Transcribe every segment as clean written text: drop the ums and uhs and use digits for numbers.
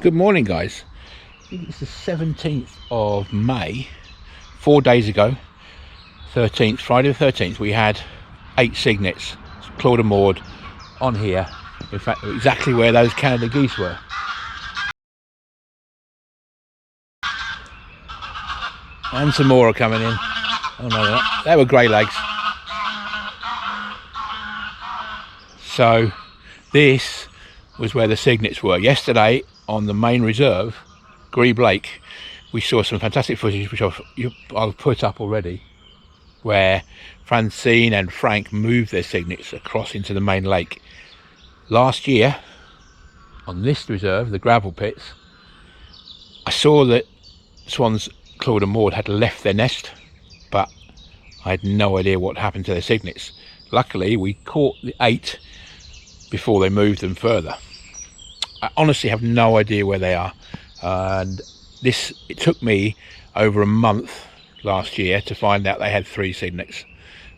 Good morning, guys. It's the 17th of May. 4 days ago, 13th, Friday the 13th, we had 8 cygnets, Claude and Maude, on here. In fact, exactly where those Canada geese were. And some more are coming in. Oh no, they were Grebe Lakes. So this was where the cygnets were. Yesterday on the main reserve, Grebe Lake, we saw some fantastic footage which I'll put up already, where Francine and Frank moved their cygnets across into the main lake. Last year on this reserve, the gravel pits, I saw that Swans, Claude and Maude had left their nest, but I had no idea what happened to their cygnets. Luckily we caught the 8 before they moved them further. I honestly have no idea where they are, and it took me over a month last year to find out they had 3 cygnets,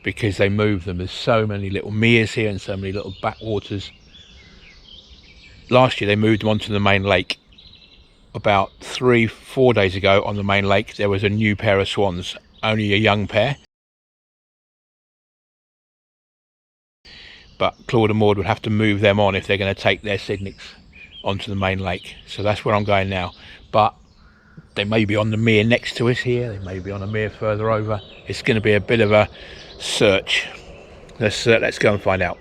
because they moved them. There's so many little meres here and so many little backwaters. Last year they moved them onto the main lake. About 3-4 days ago on the main lake there was a new pair of swans, only a young pair, but Claude and Maude would have to move them on if they're going to take their cygnets onto the main lake. So that's where I'm going now, but they may be on the mere next to us here, they may be on a mere further over. It's going to be a bit of a search. Let's go and find out.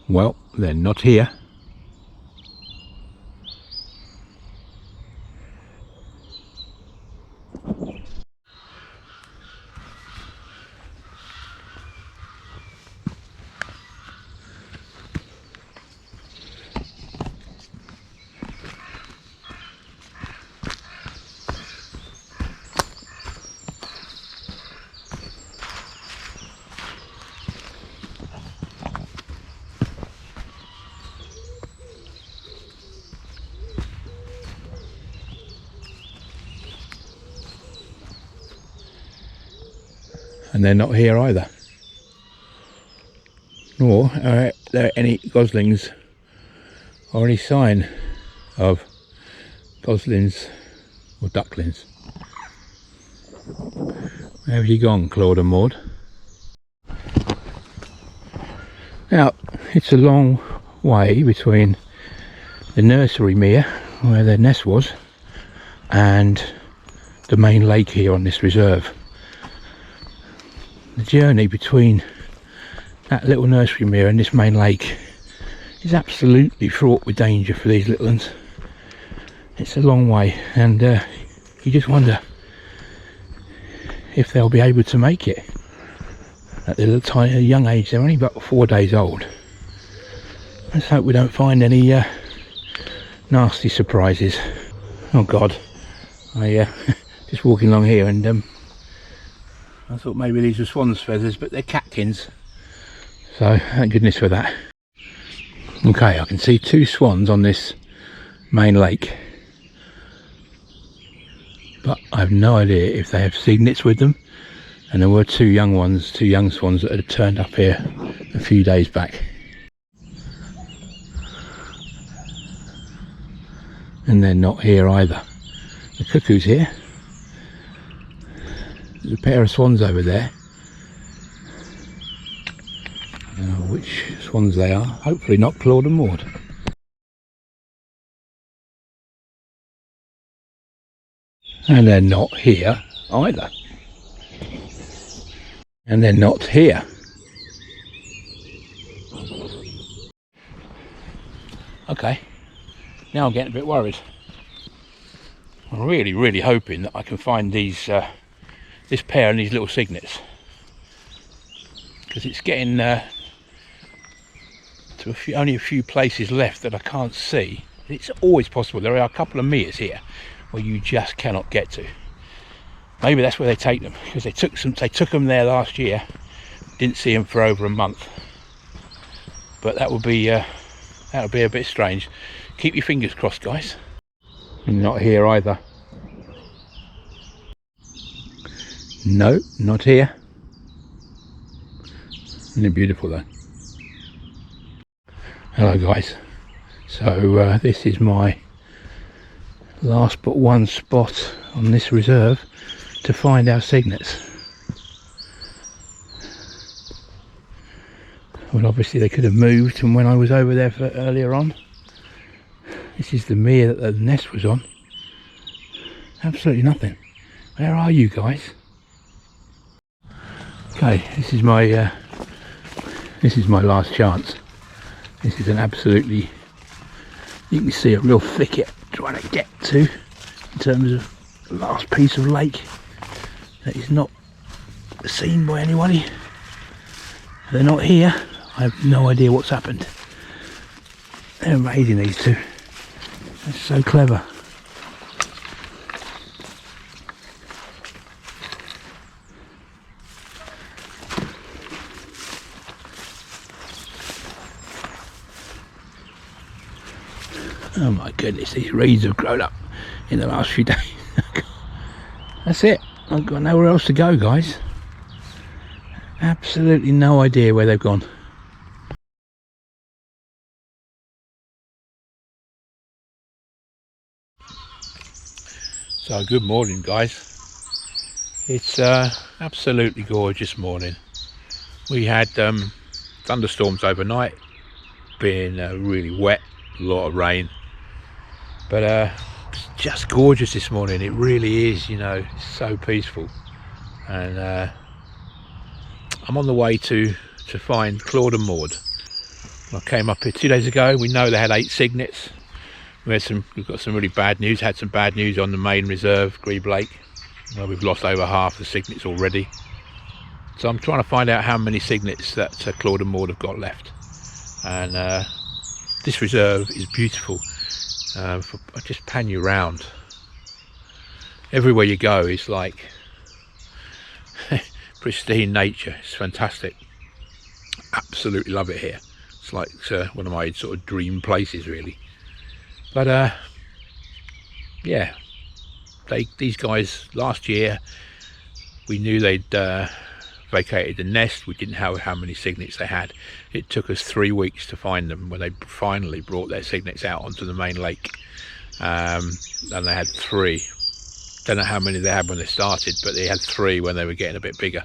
Well, they're not here. And they're not here either, nor are there any goslings or any sign of goslings or ducklings. Where have you gone, Claude and Maude? Now, it's a long way between the nursery mere where their nest was and the main lake here on this reserve. The journey between that little nursery mere and this main lake is absolutely fraught with danger for these little ones. It's a long way, and you just wonder if they'll be able to make it at the tiny young age. They're only about 4 days old. Let's hope we don't find any nasty surprises. Oh God, I just walking along here, and I thought maybe these were swan's feathers, but they're catkins, so thank goodness for that. Okay, I can see 2 swans on this main lake, but I have no idea if they have cygnets with them, and there were 2 young swans that had turned up here a few days back. And they're not here either. The cuckoo's here. There's a pair of swans over there. I don't know which swans they are. Hopefully not Claude and Maude. And they're not here either. And they're not here. Okay, now I'm getting a bit worried. I'm really hoping that I can find these this pair and these little cygnets, because it's getting to only a few places left that I can't see. It's always possible. There are a couple of meres here where you just cannot get to. Maybe that's where they take them, because they took them there last year. Didn't see them for over a month, but that would be a bit strange. Keep your fingers crossed, guys. Not here either. No, not here. Isn't it beautiful though? Hello guys, So this is my last but one spot on this reserve to find our cygnets. Well, obviously they could have moved from when I was over there for earlier on. This is the mere that the nest was on. Absolutely nothing. Where are you guys? Okay, this is my last chance. This is an absolutely, you can see a real thicket trying to get to in terms of the last piece of lake that is not seen by anybody. If they're not here, I have no idea what's happened. They're amazing, these two. They're so clever. Oh my goodness, these reeds have grown up in the last few days. That's it. I've got nowhere else to go, guys. Absolutely no idea where they've gone. So good morning, guys. It's absolutely gorgeous morning. We had thunderstorms overnight, being really wet, a lot of rain, but it's just gorgeous this morning. It really is, you know, it's so peaceful. And I'm on the way to find Claude and Maude. I came up here 2 days ago. We know they had 8 cygnets. We've got some really bad news. Had some bad news on the main reserve, Grebe Lake. Well, we've lost over half the cygnets already. So I'm trying to find out how many cygnets that Claude and Maude have got left. And this reserve is beautiful. I just pan you round. Everywhere you go is like pristine nature. It's fantastic. Absolutely love it here. It's like one of my sort of dream places, really. But yeah, these guys last year, we knew they'd vacated the nest. We didn't know how many cygnets they had. It took us 3 weeks to find them when they finally brought their cygnets out onto the main lake. And they had 3. Don't know how many they had when they started, but they had 3 when they were getting a bit bigger.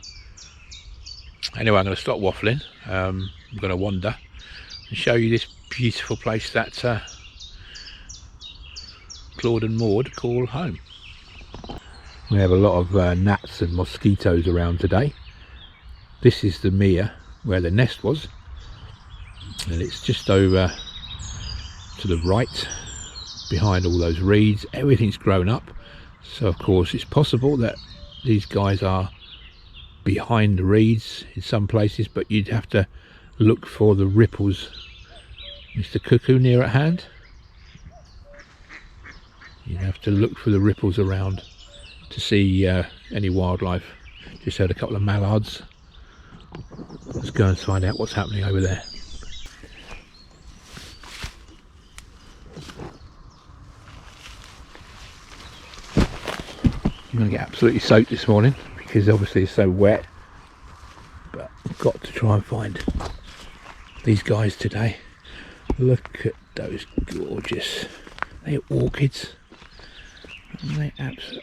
Anyway, I'm going to stop waffling. I'm going to wander and show you this beautiful place that Claude and Maude call home. We have a lot of gnats and mosquitoes around today. This is the mere where the nest was, and it's just over to the right behind all those reeds. Everything's grown up, so of course it's possible that these guys are behind the reeds in some places, but you'd have to look for the ripples. Mr. Cuckoo near at hand. You have to look for the ripples around to see any wildlife. Just heard a couple of mallards. Let's go and find out what's happening over there. I'm going to get absolutely soaked this morning because obviously it's so wet, but I've got to try and find these guys today. Look at those gorgeous, they're orchids.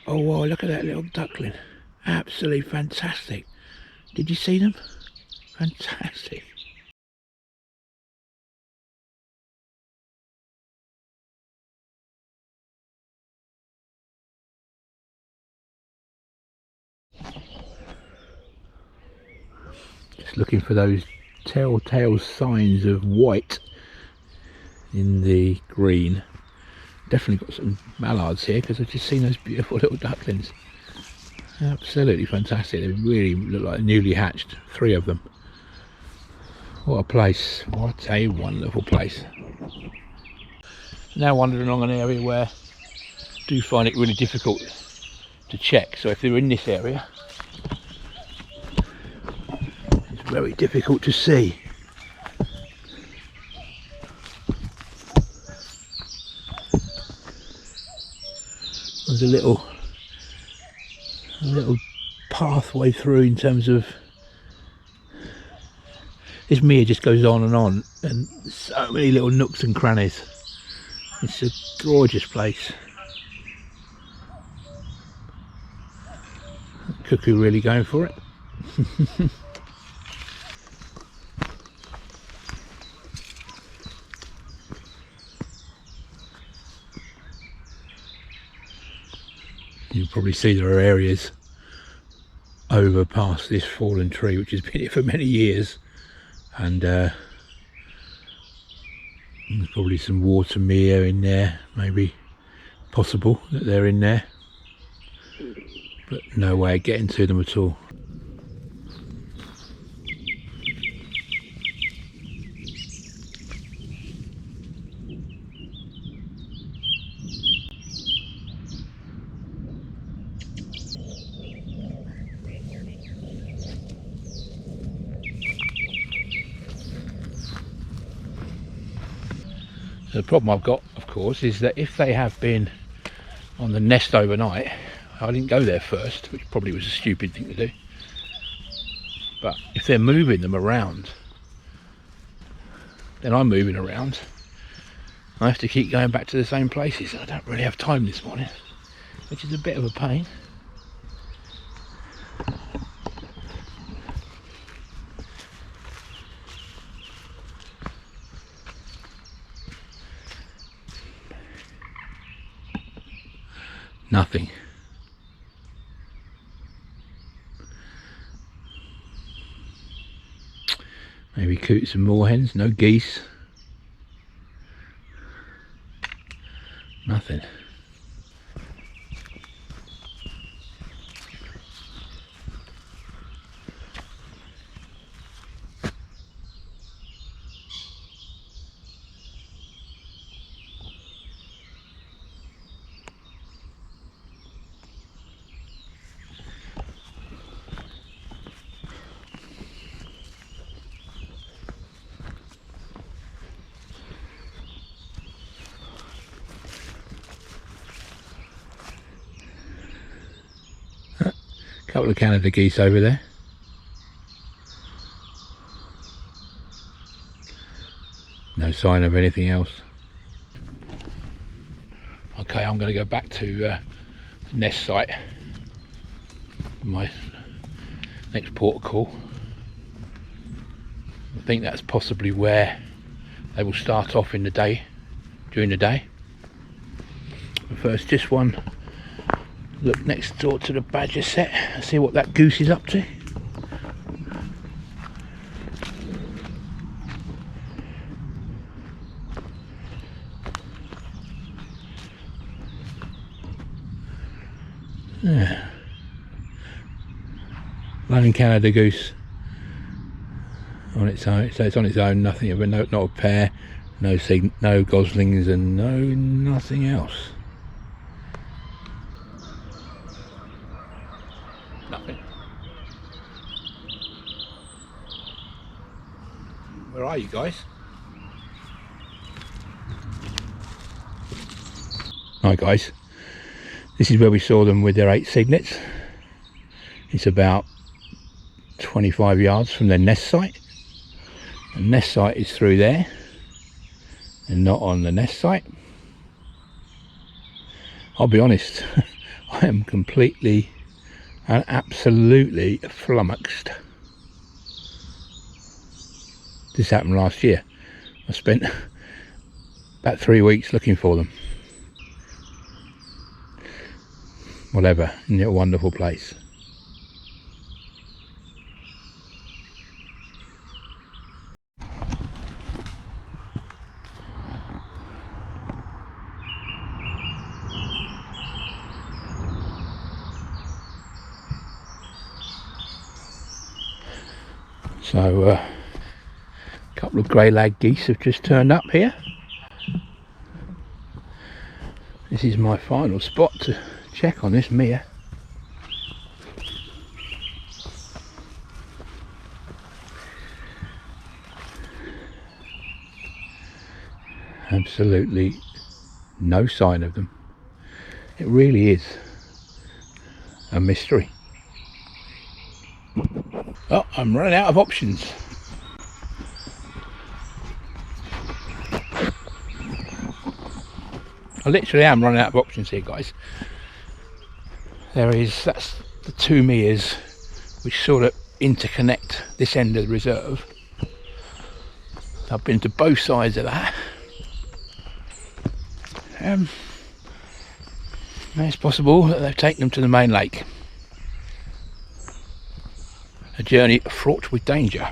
Oh wow, look at that little duckling. Absolutely fantastic. Did you see them? Fantastic. Just looking for those telltale signs of white in the green. Definitely got some mallards here because I've just seen those beautiful little ducklings. Absolutely fantastic. They really look like newly hatched, 3 of them. What a place. What a wonderful place. Now wandering along an area where I do find it really difficult to check. So if they're in this area, it's very difficult to see. There's a little pathway through in terms of this mere just goes on, and so many little nooks and crannies. It's a gorgeous place. Cuckoo really going for it. You'll probably see there are areas over past this fallen tree which has been here for many years, and there's probably some water mere in there, maybe possible that they're in there, but no way of getting to them at all. The problem I've got, of course, is that if they have been on the nest overnight, I didn't go there first, which probably was a stupid thing to do, but if they're moving them around, then I'm moving around. I have to keep going back to the same places. I don't really have time this morning, which is a bit of a pain. Nothing. Maybe coots and moorhens, no geese. Nothing. Couple of Canada geese over there. No sign of anything else. Okay, I'm going to go back to the nest site. My next port of call. I think that's possibly where they will start off in the day, during the day. But first, just one look next door to the badger set and see what that goose is up to. Yeah. Lone Canada goose on its own, so it's on its own, nothing of a not a pair, no goslings, and nothing else. Nothing. Where are you guys? Hi guys, this is where we saw them with their 8 cygnets. It's about 25 yards from their nest site. The nest site is through there and not on the nest site. I'll be honest, I am completely and absolutely flummoxed. This happened last year. I spent about 3 weeks looking for them. Whatever, in a wonderful place. So a couple of grey lag geese have just turned up here. This is my final spot to check on this mere. Absolutely no sign of them. It really is a mystery. Oh, I'm running out of options. I literally am running out of options here, guys. That's the two meres which sort of interconnect this end of the reserve. I've been to both sides of that. It's possible that they've taken them to the main lake. A journey fraught with danger.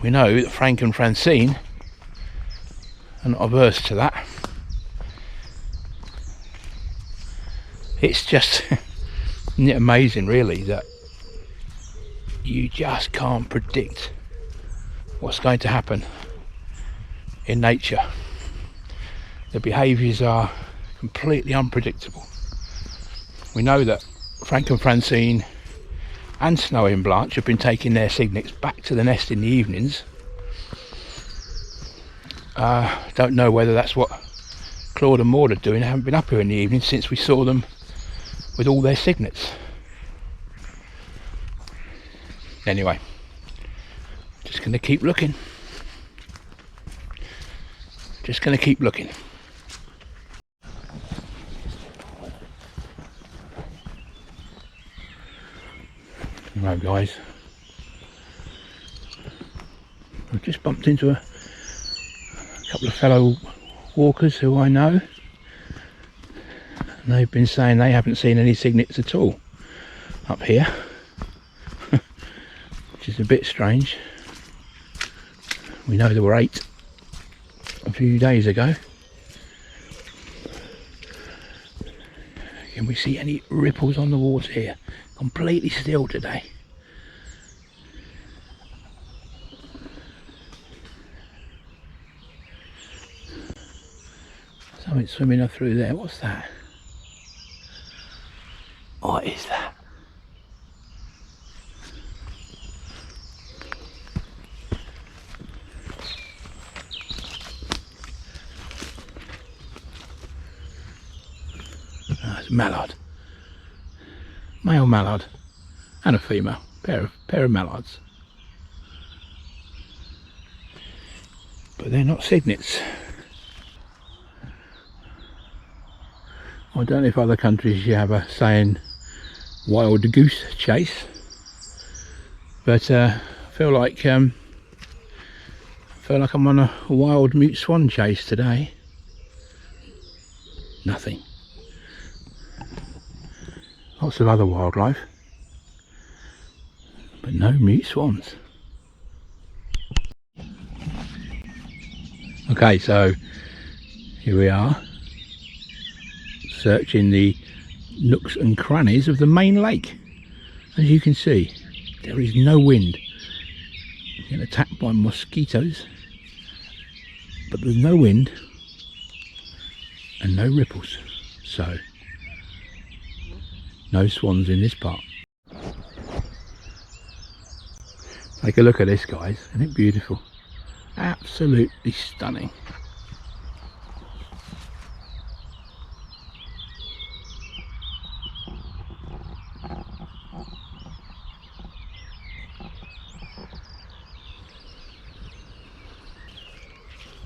We know that Frank and Francine are not averse to that. It's just isn't it amazing, really, that you just can't predict what's going to happen in nature. The behaviours are completely unpredictable. We know that Frank and Francine and Snowy and Blanche have been taking their cygnets back to the nest in the evenings. Don't know whether that's what Claude and Maude are doing. They haven't been up here in the evening since we saw them with all their cygnets. Anyway, just going to keep looking. Just going to keep looking. Right, guys, I've just bumped into a couple of fellow walkers who I know, and they've been saying they haven't seen any cygnets at all up here, which is a bit strange. We know there were 8 a few days ago. Can we see any ripples on the water here? Completely still today. Something swimming up through there. What's that? What is that? Oh, it's a mallard. Male mallard and a female, pair of mallards, but they're not cygnets. I don't know if other countries you have a saying wild goose chase, but I feel like I'm on a wild mute swan chase today. Nothing. Lots of other wildlife, but no mute swans. Okay, so here we are, searching the nooks and crannies of the main lake. As you can see, there is no wind. You get attacked by mosquitoes, but there's no wind and no ripples, so no swans in this part. Take a look at this, guys. Isn't it beautiful? Absolutely stunning.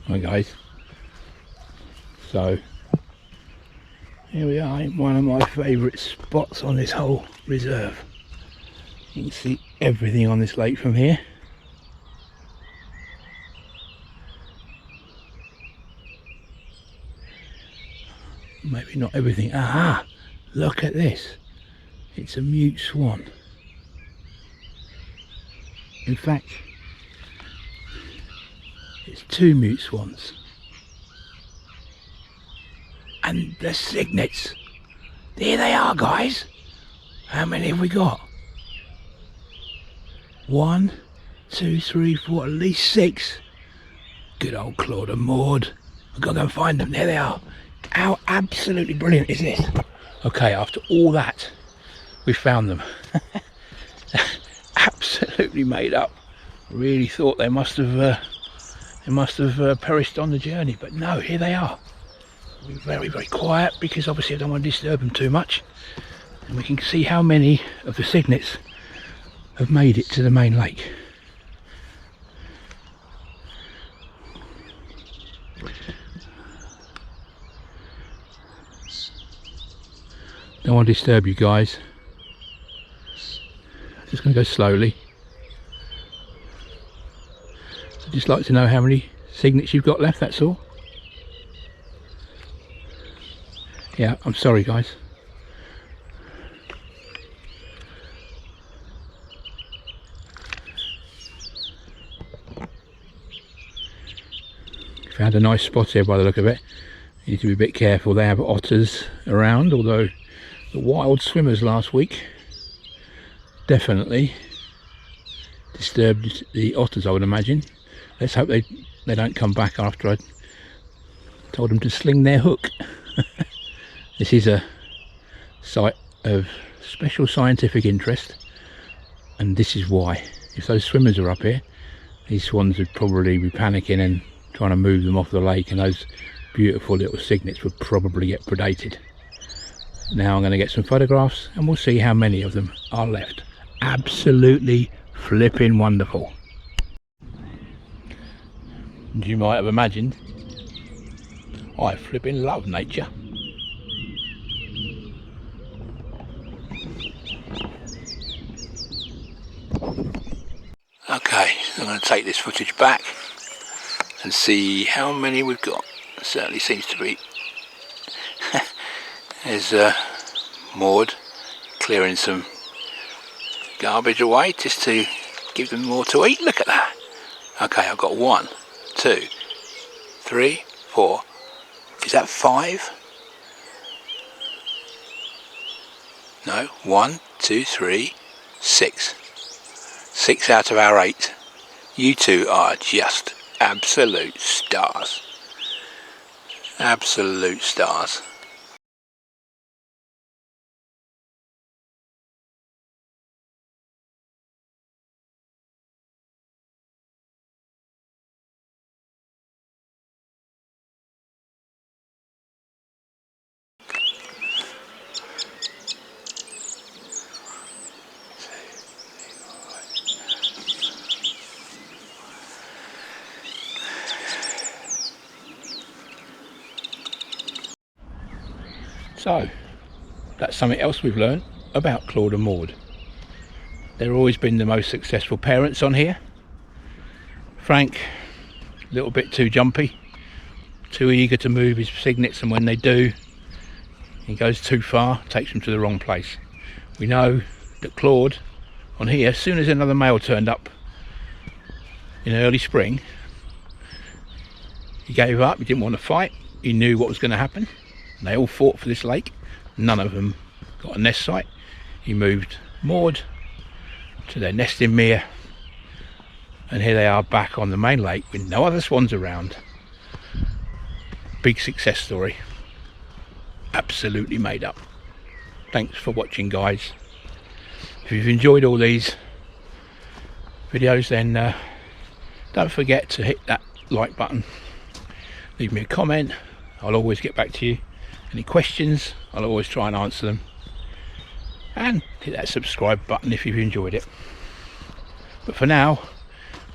Hi guys, so here we are in one of my favourite spots on this whole reserve. You can see everything on this lake from here. Maybe not everything. Aha! Look at this. It's a mute swan. In fact, it's 2 mute swans. And the cygnets. There they are, guys. How many have we got? 1, 2, 3, 4, at least 6. Good old Claude and Maude. I've got to go and find them. There they are. How absolutely brilliant is this? Okay, after all that, we found them. Absolutely made up. Really thought they must have perished on the journey, but no, here they are. We're very, very quiet because obviously I don't want to disturb them too much. And we can see how many of the cygnets have made it to the main lake. don't want to disturb you guys. I'm just going to go slowly. So just like to know how many cygnets you've got left, that's all. Yeah, I'm sorry guys. Found a nice spot here by the look of it. You need to be a bit careful, they have otters around, although the wild swimmers last week definitely disturbed the otters, I would imagine. Let's hope they don't come back after I told them to sling their hook. This is a site of special scientific interest, and this is why. If those swimmers are up here, these swans would probably be panicking and trying to move them off the lake, and those beautiful little cygnets would probably get predated. Now I'm going to get some photographs and we'll see how many of them are left. Absolutely flipping wonderful. As you might have imagined, I flipping love nature. Okay, so I'm going to take this footage back and see how many we've got. It certainly seems to be. There's Maude clearing some garbage away just to give them more to eat. Look at that. Okay, I've got 1, 2, 3, 4. Is that 5? No, 1, 2, 3, 6. 6 out of our 8. You two are just absolute stars. Absolute stars. So, that's something else we've learned about Claude and Maude. They've always been the most successful parents on here. Frank, a little bit too jumpy, too eager to move his cygnets, and when they do, he goes too far, takes them to the wrong place. We know that Claude, on here, as soon as another male turned up in early spring, he gave up, he didn't want to fight, he knew what was going to happen. They all fought for this lake. None of them got a nest site. He moved Maude to their nesting mere, and here they are back on the main lake with no other swans around. Big success story. Absolutely made up. Thanks for watching, guys. If you've enjoyed all these videos, then don't forget to hit that like button. Leave me a comment. I'll always get back to you. Any questions, I'll always try and answer them. And hit that subscribe button if you've enjoyed it. But for now,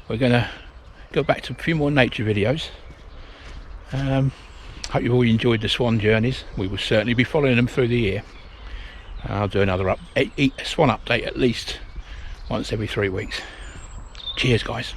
we're going to go back to a few more nature videos. Hope you've all enjoyed the swan journeys. We will certainly be following them through the year. I'll do another swan update at least once every 3 weeks. Cheers, guys.